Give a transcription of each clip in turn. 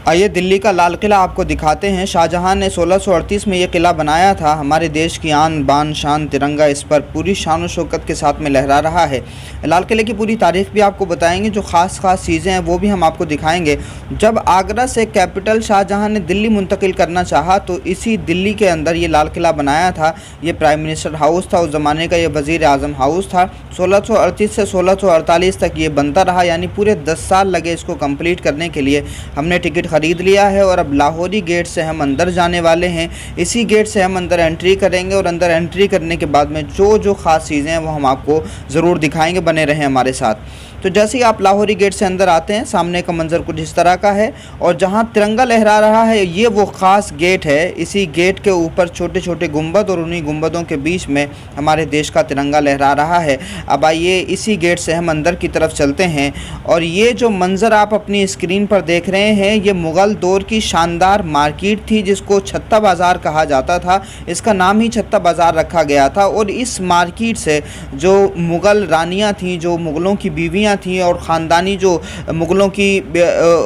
आइए दिल्ली का लाल किला आपको दिखाते हैं। शाहजहां ने 1638 में ये किला बनाया था। हमारे देश की आन बान शान तिरंगा इस पर पूरी शान और शौकत के साथ में लहरा रहा है। लाल किले की पूरी तारीख भी आपको बताएंगे, जो ख़ास चीज़ें हैं वो भी हम आपको दिखाएंगे। जब आगरा से कैपिटल शाहजहां ने दिल्ली मुंतकिल करना चाहा तो इसी दिल्ली के अंदर ये लाल किला बनाया था। ये प्राइम मिनिस्टर हाउस था, उस ज़माने का ये वज़ीर आज़म हाउस था। 1638 से 1648 तक ये बनता रहा, यानी पूरे 10 साल लगे इसको कंप्लीट करने के लिए। हमने टिकट खरीद लिया है और अब लाहौरी गेट से हम अंदर जाने वाले हैं। इसी गेट से हम अंदर एंट्री करेंगे और अंदर एंट्री करने के बाद में जो ख़ास चीज़ें हैं वो हम आपको ज़रूर दिखाएंगे। बने रहें हमारे साथ। तो जैसे ही आप लाहौरी गेट से अंदर आते हैं, सामने का मंजर कुछ इस तरह का है और जहां तिरंगा लहरा रहा है ये वो ख़ास गेट है। इसी गेट के ऊपर छोटे छोटे गुंबद और उन्हीं गुंबदों के बीच में हमारे देश का तिरंगा लहरा रहा है। अब आइए इसी गेट से हम अंदर की तरफ चलते हैं और ये जो मंज़र आप अपनी स्क्रीन पर देख रहे हैं ये मुग़ल दौर की शानदार मार्केट थी, जिसको छत्ता बाज़ार कहा जाता था। इसका नाम ही छत्ता बाज़ार रखा गया था और इस मार्केट से जो मुग़ल रानियाँ थीं, जो मुग़लों की बीवियाँ थी और ख़ानदानी जो मुग़लों की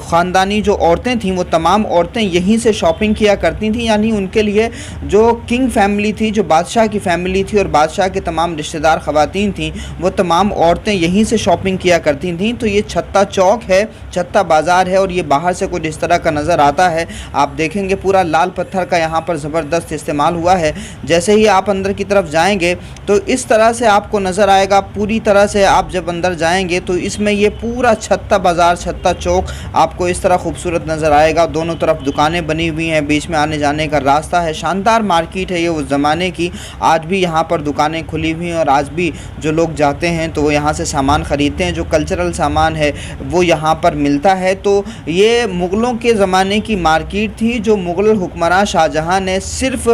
ख़ानदानी जो औरतें थीं वो तमाम औरतें यहीं से शॉपिंग किया करती थीं। यानी उनके लिए जो किंग फैमिली थी, जो बादशाह की फैमिली थी और बादशाह के तमाम रिश्तेदार ख़वातीन थीं, वो तमाम औरतें यहीं से शॉपिंग किया करती थीं। तो ये छत्ता चौक है, छत्ता बाज़ार है और ये बाहर से कुछ इस तरह का नज़र आता है। आप देखेंगे पूरा लाल पत्थर का यहाँ पर ज़बरदस्त इस्तेमाल हुआ है। जैसे ही आप अंदर की तरफ जाएंगे तो इस तरह से आपको नज़र आएगा। पूरी तरह से आप जब अंदर जाएंगे तो इसमें ये पूरा छत्ता बाज़ार, छत्ता चौक आपको इस तरह खूबसूरत नज़र आएगा। दोनों तरफ दुकानें बनी हुई हैं, बीच में आने जाने का रास्ता है। शानदार मार्केट है ये उस ज़माने की। आज भी यहाँ पर दुकानें खुली हुई हैं और आज भी जो लोग जाते हैं तो वो यहाँ से सामान ख़रीदते हैं। जो कल्चरल सामान है वो यहाँ पर मिलता है। तो ये मुग़लों के ज़माने की मार्केट थी जो मुग़ल हुक्मरान शाहजहां ने सिर्फ़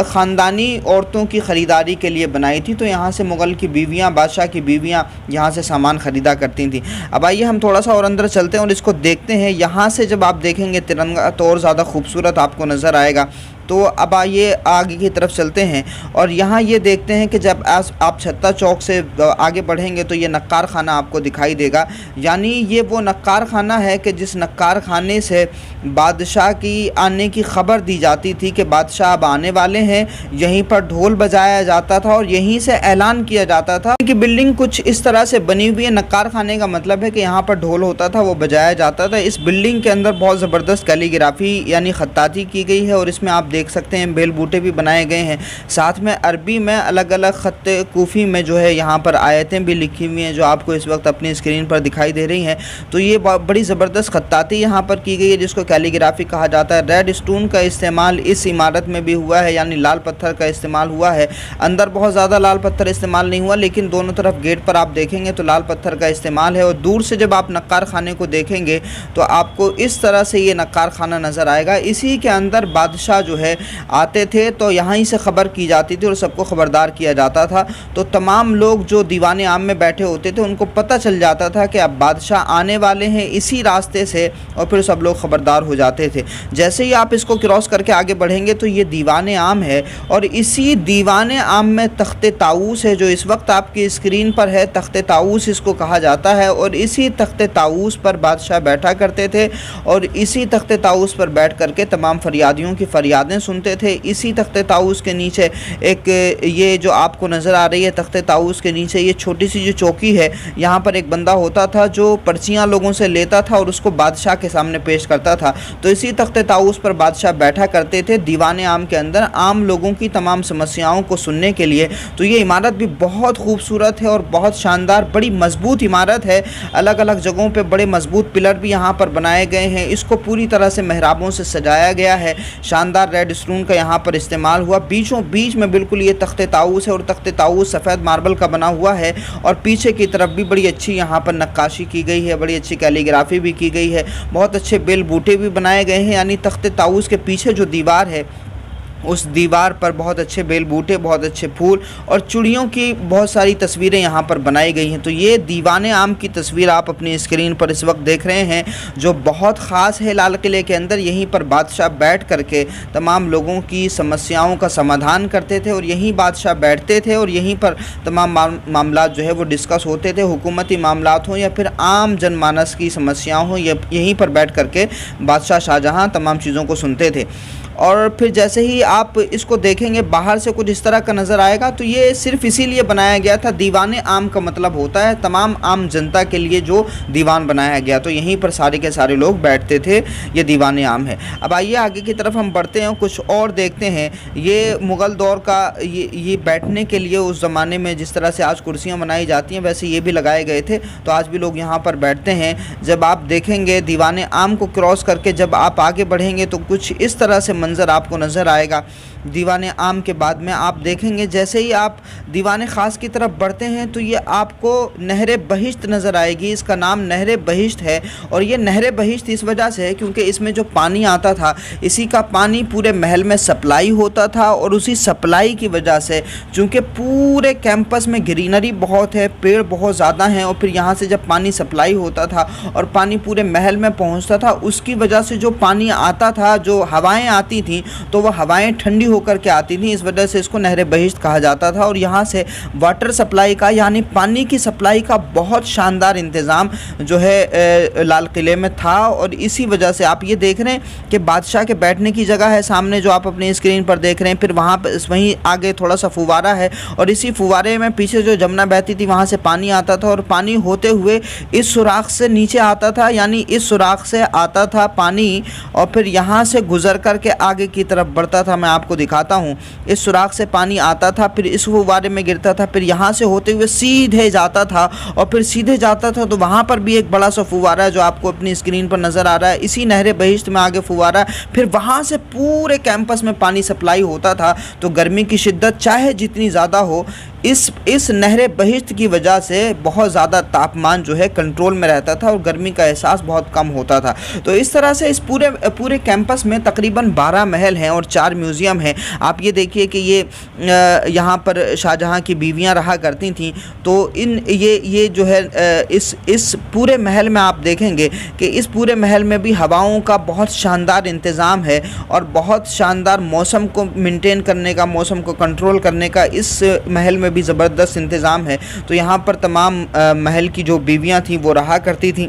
ख़ानदानी औरतों की ख़रीदारी के लिए बनाई थी। तो यहाँ से मुग़ल की बीवियाँ, बादशाह की बीवियाँ यहाँ से सामान ख़रीदा करती थी। अब आइए हम थोड़ा सा और अंदर चलते हैं और इसको देखते हैं। यहाँ से जब आप देखेंगे तिरंगा तो और ज़्यादा खूबसूरत आपको नज़र आएगा। तो अब आइए आगे की तरफ चलते हैं और यहाँ ये देखते हैं कि जब आप छत्ता चौक से आगे बढ़ेंगे तो ये नक्कार खाना आपको दिखाई देगा। यानी ये वो नक्कार खाना है कि जिस नक्कार खाने से बादशाह की आने की ख़बर दी जाती थी कि बादशाह अब आने वाले हैं। यहीं पर ढोल बजाया जाता था और यहीं से ऐलान किया जाता था कि बिल्डिंग कुछ इस तरह से बनी हुई है। नक्कार खाने का मतलब है कि यहाँ पर ढोल होता था, वो बजाया जाता था। इस बिल्डिंग के अंदर बहुत ज़बरदस्त कैलीग्राफी यानी ख़त्ताती की गई है और इसमें आप देख सकते हैं बेल बूटे भी बनाए गए हैं। साथ में अरबी में अलग अलग ख़त कूफ़ी में जो है यहाँ पर आयतें भी लिखी हुई हैं, जो आपको इस वक्त अपनी स्क्रीन पर दिखाई दे रही हैं। तो ये बड़ी ज़बरदस्त ख़त्ताती यहाँ पर की गई है जिसको कैलीग्राफी कहा जाता है। रेड स्टोन का इस्तेमाल इस इमारत में भी हुआ है, यानी लाल पत्थर का इस्तेमाल हुआ है। अंदर बहुत ज़्यादा लाल पत्थर इस्तेमाल नहीं हुआ, लेकिन दोनों तरफ गेट पर आप देखेंगे तो लाल पत्थर का इस्तेमाल है। और दूर से जब आप नक्कार खाने को देखेंगे तो आपको इस तरह से ये नक्कार खाना नज़र आएगा। इसी के अंदर बादशाह जो है आते थे तो यहाँ ही से ख़बर की जाती थी और सबको ख़बरदार किया जाता था। तो तमाम लोग जो दीवाने आम में बैठे होते थे उनको पता चल जाता था कि अब बादशाह आने वाले हैं इसी रास्ते से, और फिर सब लोग ख़बरदार हो जाते थे। जैसे ही आप इसको क्रॉस करके आगे बढ़ेंगे तो ये दीवाने आम है और इसी दीवाने आम में तख्ते ताऊस है, जो इस वक्त आपकी स्क्रीन पर है। तख्ते ताऊस इसको कहा जाता है और इसी तख्ते ताऊस पर बादशाह बैठा करते थे और इसी तख्ते ताऊस पर बैठ करके तमाम फरियादियों की फ़रियादें सुनते थे। इसी तख्ते ताऊस के नीचे एक ये जो आपको नज़र आ रही है तख्ते ताऊस के नीचे ये छोटी सी जो चौकी है, यहाँ पर एक बंदा होता था जो पर्चियाँ लोगों से लेता था और उसको बादशाह के सामने पेश करता था। तो इसी तख्ते ताऊस पर बादशाह बैठा करते थे दीवाने आम के अंदर, आम लोगों की तमाम समस्याओं को सुनने के लिए। तो ये इमारत भी बहुत खूबसूरत है और बहुत शानदार, बड़ी मजबूत इमारत है। अलग अलग जगहों पे बड़े मजबूत पिलर भी यहाँ पर बनाए गए हैं। इसको पूरी तरह से मेहराबों से सजाया गया है। शानदार रेड स्टोन का यहाँ पर इस्तेमाल हुआ। बीचों बीच में बिल्कुल ये तख्ते ताऊस है और तख्ते ताऊस सफ़ेद मार्बल का बना हुआ है और पीछे की तरफ भी बड़ी अच्छी यहाँ पर नक्काशी की गई है, बड़ी अच्छी कैलीग्राफी भी की गई है। बहुत अच्छे बेल बूटे भी बनाए गए हैं। यानी तख्ते ताऊस के पीछे जो दीवार है उस दीवार पर बहुत अच्छे बेल बूटे, बहुत अच्छे फूल और चिड़ियों की बहुत सारी तस्वीरें यहाँ पर बनाई गई हैं। तो ये दीवाने आम की तस्वीर आप अपनी स्क्रीन पर इस वक्त देख रहे हैं, जो बहुत ख़ास है लाल किले के अंदर। यहीं पर बादशाह बैठ करके तमाम लोगों की समस्याओं का समाधान करते थे और यहीं बादशाह बैठते थे और यहीं पर तमाम मामला जो है वो डिस्कस होते थे। हुकूमती मामलात हों या फिर आम जनमानस की समस्याएँ हों, यहीं पर बैठ करके बादशाह शाहजहाँ तमाम चीज़ों को सुनते थे। और फिर जैसे ही आप इसको देखेंगे बाहर से कुछ इस तरह का नज़र आएगा। तो ये सिर्फ इसीलिए बनाया गया था, दीवाने आम का मतलब होता है तमाम आम जनता के लिए जो दीवान बनाया गया। तो यहीं पर सारे के सारे लोग बैठते थे, ये दीवाने आम है। अब आइए आगे की तरफ हम बढ़ते हैं, कुछ और देखते हैं। ये मुग़ल दौर का ये बैठने के लिए उस ज़माने में जिस तरह से आज कुर्सियाँ बनाई जाती हैं वैसे ये भी लगाए गए थे। तो आज भी लोग यहाँ पर बैठते हैं। जब आप देखेंगे दीवाने आम को क्रॉस करके जब आप आगे बढ़ेंगे तो कुछ इस तरह से मंज़र आपको नज़र आएगा। दीवाने आम के बाद में आप देखेंगे जैसे ही आप दीवाने ख़ास की तरफ बढ़ते हैं तो ये आपको नहर बहिश्त नज़र आएगी। इसका नाम नहर बहिश्त है और ये नहर बहिश्त इस वजह से है क्योंकि इसमें जो पानी आता था इसी का पानी पूरे महल में सप्लाई होता था और उसी सप्लाई की वजह से चूँकि पूरे कैंपस में ग्रीनरी बहुत है, पेड़ बहुत ज़्यादा हैं और फिर यहाँ से जब पानी सप्लाई होता था और पानी पूरे महल में पहुँचता था, उसकी वजह से जो पानी आता था, जो हवाएँ आती थी तो वह हवाएँ ठंडी होकर के आती थी। इस वजह से इसको नहर बहिश्त कहा जाता था और यहाँ से वाटर सप्लाई का यानी पानी की सप्लाई का बहुत शानदार इंतज़ाम जो है लाल किले में था। और इसी वजह से आप ये देख रहे हैं कि बादशाह के बैठने की जगह है सामने जो आप अपनी स्क्रीन पर देख रहे हैं। फिर वहाँ पर वहीं आगे थोड़ा सा फुवारा है और इसी फुवारे में पीछे जो जमुना बहती थी वहाँ से पानी आता था और पानी होते हुए इस सुराख से नीचे आता था, यानी इस सुराख से आता था पानी और फिर यहाँ से गुजर करके आगे की तरफ बढ़ता था। मैं आपको दिखाता हूँ, इस सुराख से पानी आता था, फिर इस फुवारे में गिरता था, फिर यहाँ से होते हुए सीधे जाता था और फिर सीधे जाता था तो वहाँ पर भी एक बड़ा सा फुवारा है जो आपको अपनी स्क्रीन पर नज़र आ रहा है। इसी नहर बहिश्त में आगे फुवारा, फिर वहाँ से पूरे कैंपस में पानी सप्लाई होता था। तो गर्मी की शिद्दत चाहे जितनी ज़्यादा हो, इस नहर बहिश्त की वजह से बहुत ज़्यादा तापमान जो है कंट्रोल में रहता था और गर्मी का एहसास बहुत कम होता था। तो इस तरह से इस पूरे कैंपस में तकरीबन 12 महल हैं और 4 म्यूज़ियम हैं। आप ये देखिए कि ये यहाँ पर शाहजहाँ की बीवियाँ रहा करती थीं। तो ये जो है इस पूरे महल में आप देखेंगे कि इस पूरे महल में भी हवाओं का बहुत शानदार इंतज़ाम है और बहुत शानदार मौसम को मेंटेन करने का, मौसम को कंट्रोल करने का इस महल में भी ज़बरदस्त इंतज़ाम है। तो यहाँ पर तमाम महल की जो बीवियाँ थीं वो रहा करती थीं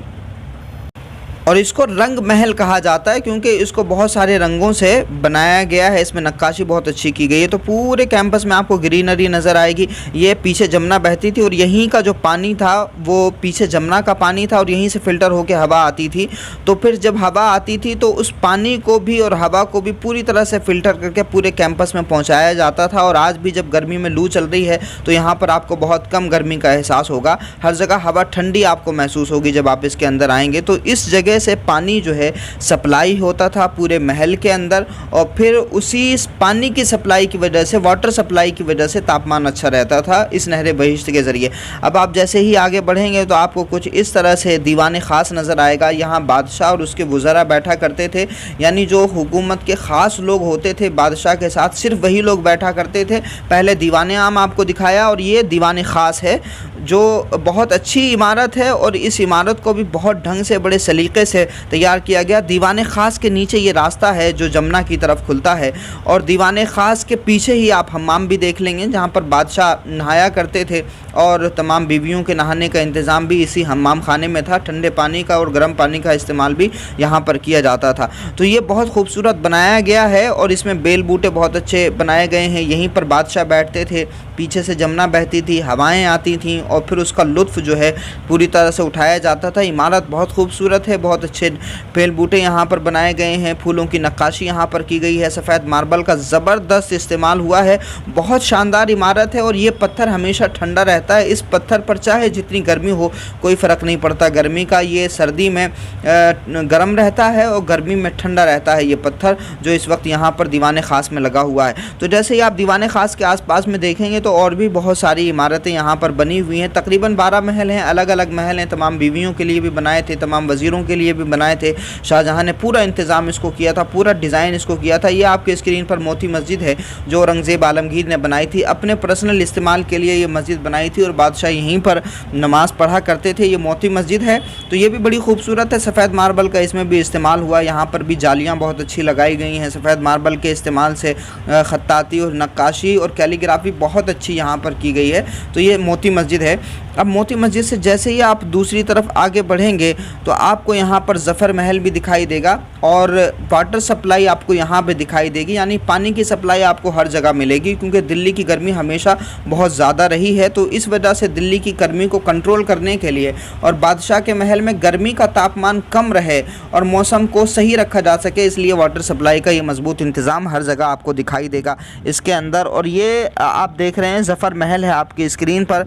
और इसको रंग महल कहा जाता है क्योंकि इसको बहुत सारे रंगों से बनाया गया है। इसमें नक्काशी बहुत अच्छी की गई है। तो पूरे कैंपस में आपको ग्रीनरी नज़र आएगी। ये पीछे जमुना बहती थी और यहीं का जो पानी था वो पीछे जमुना का पानी था और यहीं से फ़िल्टर होकर हवा आती थी। तो फिर जब हवा आती थी तो उस पानी को भी और हवा को भी पूरी तरह से फ़िल्टर करके पूरे कैंपस में पहुँचाया जाता था। और आज भी जब गर्मी में लू चल रही है तो यहाँ पर आपको बहुत कम गर्मी का एहसास होगा। हर जगह हवा ठंडी आपको महसूस होगी जब आप इसके अंदर आएंगे। तो इस जगह से पानी जो है सप्लाई होता था पूरे महल के अंदर और फिर उसी पानी की सप्लाई की वजह से, वाटर सप्लाई की वजह से तापमान अच्छा रहता था इस नहर बहिश्त के ज़रिए। अब आप जैसे ही आगे बढ़ेंगे तो आपको कुछ इस तरह से दीवाने ख़ास नज़र आएगा। यहाँ बादशाह और उसके वज़रा बैठा करते थे, यानी जो हुकूमत के ख़ास लोग होते थे बादशाह के साथ सिर्फ वही लोग बैठा करते थे। पहले दीवाने आम आपको दिखाया और ये दीवाने ख़ास है जो बहुत अच्छी इमारत है और इस इमारत को भी बहुत ढंग से, बड़े सलीक़े से तैयार किया गया। दीवाने ख़ास के नीचे ये रास्ता है जो जमुना की तरफ खुलता है और दीवाने ख़ास के पीछे ही आप हम्माम भी देख लेंगे जहाँ पर बादशाह नहाया करते थे और तमाम बीवियों के नहाने का इंतज़ाम भी इसी हम्माम खाने में था। ठंडे पानी का और गर्म पानी का इस्तेमाल भी यहाँ पर किया जाता था। तो ये बहुत खूबसूरत बनाया गया है और इसमें बेल बूटे बहुत अच्छे बनाए गए हैं। यहीं पर बादशाह बैठते थे, पीछे से जमुना बहती थी, हवाएँ आती थीं और फिर उसका लुत्फ़ जो है पूरी तरह से उठाया जाता था। इमारत बहुत खूबसूरत है, बहुत अच्छे पेड़ बूटे यहाँ पर बनाए गए हैं, फूलों की नक्काशी यहाँ पर की गई है, सफ़ेद मार्बल का ज़बरदस्त इस्तेमाल हुआ है। बहुत शानदार इमारत है और ये पत्थर हमेशा ठंडा रहता है। इस पत्थर पर चाहे जितनी गर्मी हो कोई फ़र्क नहीं पड़ता। गर्मी का ये सर्दी में गर्म रहता है और गर्मी में ठंडा रहता है ये पत्थर जो इस वक्त यहाँ पर दीवाने ख़ास में लगा हुआ है। तो जैसे ही आप दीवाने ख़ास के आसपास में देखेंगे तो और भी बहुत सारी इमारतें यहाँ पर बनी हुई हैं हैं। तकरीबन 12 महल हैं, अलग अलग महल हैं, तमाम बीवियों के लिए भी बनाए थे, तमाम वज़ीरों के लिए भी बनाए थे। शाहजहाँ ने पूरा इंतज़ाम इसको किया था, पूरा डिज़ाइन इसको किया था। ये आपके स्क्रीन पर मोती मस्जिद है जो औरंगज़ेब आलमगीर ने बनाई थी, अपने पर्सनल इस्तेमाल के लिए ये मस्जिद बनाई थी और बादशाह यहीं पर नमाज़ पढ़ा करते थे। ये मोती मस्जिद है, तो ये भी बड़ी खूबसूरत है। सफ़ेद मार्बल का इसमें भी इस्तेमाल हुआ, यहाँ पर भी जालियाँ बहुत अच्छी लगाई गई हैं। सफ़ेद मार्बल के इस्तेमाल से ख़त्ताती और नक्काशी और कैलीग्राफी बहुत अच्छी यहाँ पर की गई है। तो ये मोती मस्जिद है। अब मोती मस्जिद से जैसे ही आप दूसरी तरफ आगे बढ़ेंगे तो आपको यहाँ पर ज़फ़र महल भी दिखाई देगा और वाटर सप्लाई आपको यहाँ पे दिखाई देगी, यानी पानी की सप्लाई आपको हर जगह मिलेगी, क्योंकि दिल्ली की गर्मी हमेशा बहुत ज़्यादा रही है। तो इस वजह से दिल्ली की गर्मी को कंट्रोल करने के लिए और बादशाह के महल में गर्मी का तापमान कम रहे और मौसम को सही रखा जा सके, इसलिए वाटर सप्लाई का ये मजबूत इंतज़ाम हर जगह आपको दिखाई देगा इसके अंदर। और ये आप देख रहे हैं ज़फ़र महल है आपकी स्क्रीन पर।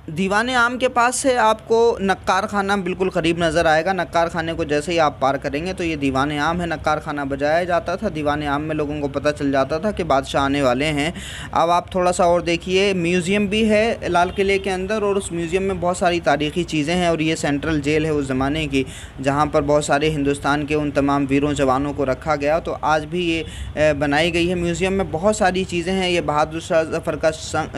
दीवाने आम के पास से आपको नक्कार खाना बिल्कुल करीब नज़र आएगा। नक्कार खाने को जैसे ही आप पार करेंगे तो ये दीवाने आम है। नक्कार खाना बजाया जाता था, दीवाने आम में लोगों को पता चल जाता था कि बादशाह आने वाले हैं। अब आप थोड़ा सा और देखिए, म्यूज़ियम भी है लाल किले के अंदर और उस म्यूज़ियम में बहुत सारी तारीख़ी चीज़ें हैं। और ये सेंट्रल जेल है उस ज़माने की, जहाँ पर बहुत सारे हिंदुस्तान के उन तमाम वीरों जवानों को रखा गया। तो आज भी ये बनाई गई है। म्यूज़ियम में बहुत सारी चीज़ें हैं। ये बहादुर शाह ज़फ़र का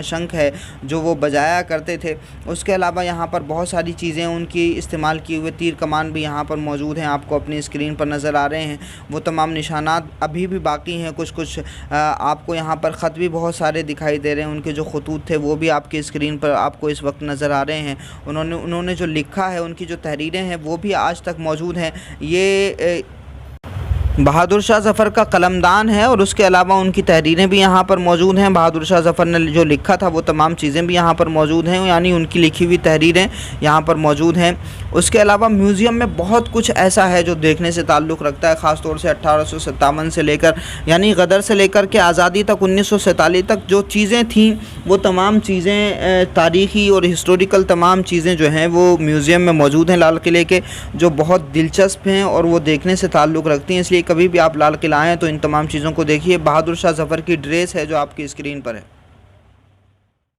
शंख है जो वो बजाया करते थे। उसके अलावा यहाँ पर बहुत सारी चीज़ें उनकी इस्तेमाल किए हुए तीर कमान भी यहाँ पर मौजूद हैं, आपको अपनी स्क्रीन पर नज़र आ रहे हैं। वो तमाम निशानात अभी भी बाकी हैं, कुछ आपको यहाँ पर ख़त भी बहुत सारे दिखाई दे रहे हैं। उनके जो खतूत थे वो भी आपकी स्क्रीन पर आपको इस वक्त नज़र आ रहे हैं। उन्होंने जो लिखा है, उनकी जो तहरीरें हैं वो भी आज तक मौजूद हैं। ये बहादुर शाह ज़फ़र का कलमदान है और उसके अलावा उनकी तहरीरें भी यहाँ पर मौजूद हैं। बहादुर शाह ज़फ़र ने जो लिखा था वो तमाम चीज़ें भी यहाँ पर मौजूद हैं, यानी उनकी लिखी हुई तहरीरें यहाँ पर मौजूद हैं। उसके अलावा म्यूज़ियम में बहुत कुछ ऐसा है जो देखने से ताल्लुक़ रखता है, ख़ास तौर से 1857 से लेकर, यानी गदर से लेकर के आज़ादी तक 1947 तक जो चीज़ें थीं वो तमाम चीज़ें तारीख़ी और हिस्टोरिकल तमाम चीज़ें जो हैं वो म्यूज़ियम में मौजूद हैं लाल किले के, जो बहुत दिलचस्प हैं और वो देखने से ताल्लुक़ रखती हैं। इसलिए कभी भी आप लाल किला आएँ तो इन तमाम चीज़ों को देखिए। बहादुर शाह ज़फ़र की ड्रेस है जो आपकी स्क्रीन पर है।